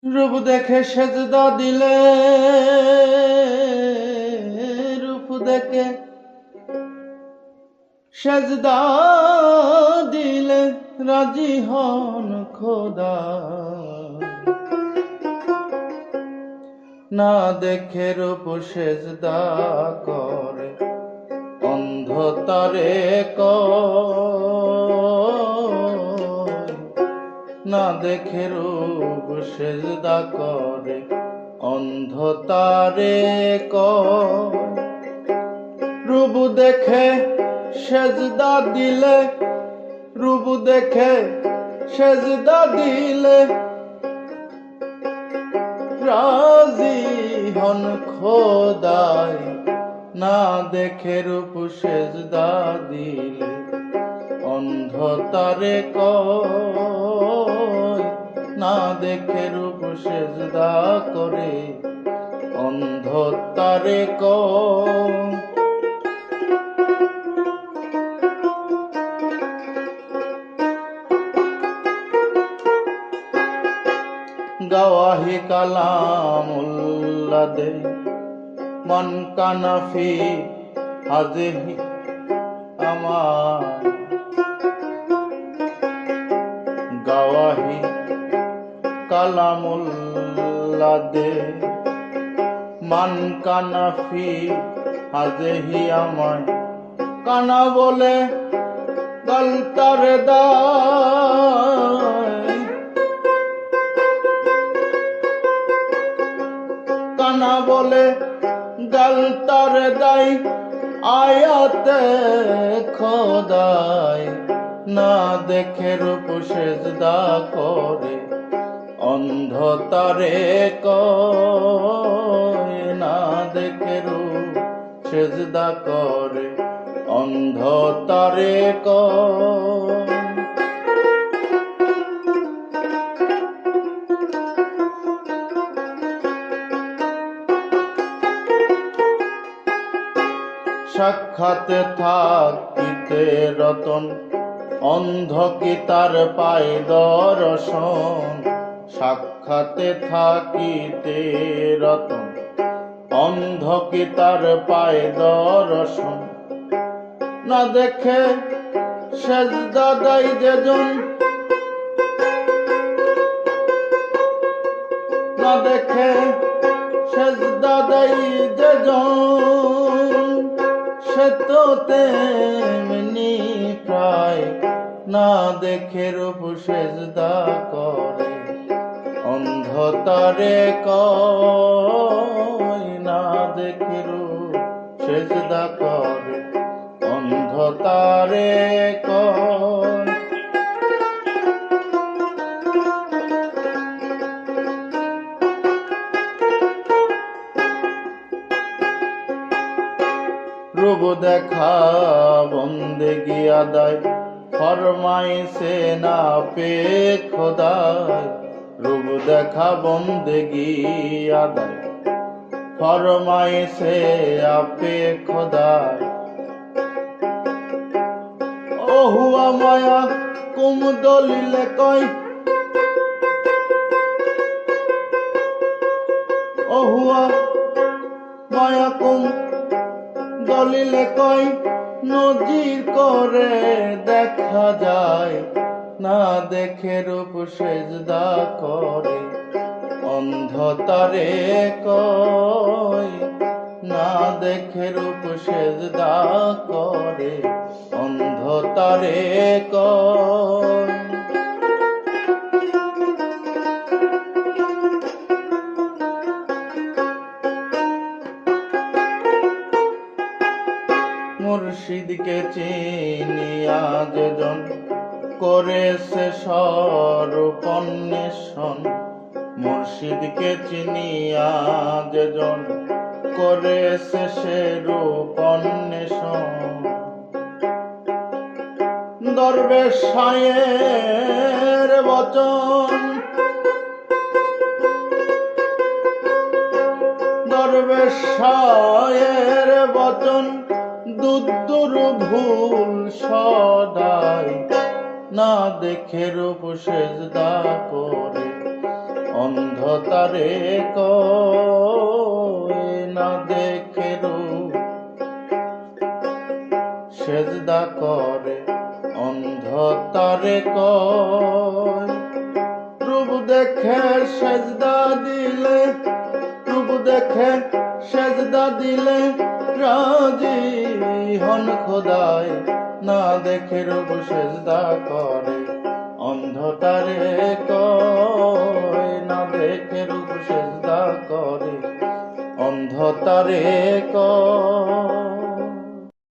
রূপ দেখে সেজদা দিলে, রূপ দেখে সেজদা দিলে রাজি হন খোদা। না দেখে রূপ সেজদা করে অন্ধ তারে না দেখে রূপ সেজদা করে অন্ধ তারে রূপ দেখে সেজদা দিলে, রূপ দেখে সেজদা দিলে রাজি হন খোদায়। না দেখে রূপ সেজদা দিলে অন্ধ তারে না দেখে রূপ সেজদা করে অন্ধ তারে গাওয়াহি কালামুল্লাহ দে মন কানাফি হাজেহি আমার। গাওয়াহি কালামুল্লাহ দে মান কানাফি হাজেহি আমায়। কানা বলে গলতার দায়, কানা বলে গলতার দায় আয়াতে খোদায়। না দেখে রূপ সেজদা করে অন্ধ তারে না দেখে রূপ সেজদা করে অন্ধ তারে সাক্ষাতে থাকিতে রতন অন্ধ কি তার পায় দর্শন। সাক্ষাতে থাকিতে রতন অন্ধ কি তার পায় দর্শন। না দেখে সেজদা দেয় যেজন, না দেখে সেজদা দেয় যেজন সে তো তেমনি প্রায়। না দেখে রূপ সেজদা করে অন্ধ তারে না দেখে রূপ সেজদা করে অন্ধ তারে রূপ দেখা বন্দেগি আদায় ফরমাইছে না পে খোদায়। রূপ দেখা বন্দেগি আদায় ফরমাইছে আপে খোদায়। ওহুয়া মায়া কুম দলিলে কয়, ওহুয়া মায়া কুম দলিলে কয় নজির করে দেখা যায়। না দেখে রূপ সেজদা করে অন্ধ তারে না দেখে রূপ সেজদা করে অন্ধ তারে মুর্শিদকে চিনিয়া যেজন করেছে স্বরূপন্বেষণ। মুর্শিদকে চিনিয়া যেজন করেছে সে রূপন্বেষণ। দরবেশ সায়ের বচন, দরবেশ সায়ের বচন দুদ্দুর ভুল সদাই। না দেখে রূপ সেজদা করে অন্ধতারে কয় না দেখে রূপ সেজদা করে অন্ধতারে কয় রূপ দেখে সেজদা দিলে রূপ দেখে সেজদা দিলে রাজি হন খোদায় না দেখে রূপ সেজদা করে অন্ধতারে কয় না দেখে রূপ সেজদা করে অন্ধতারে কয়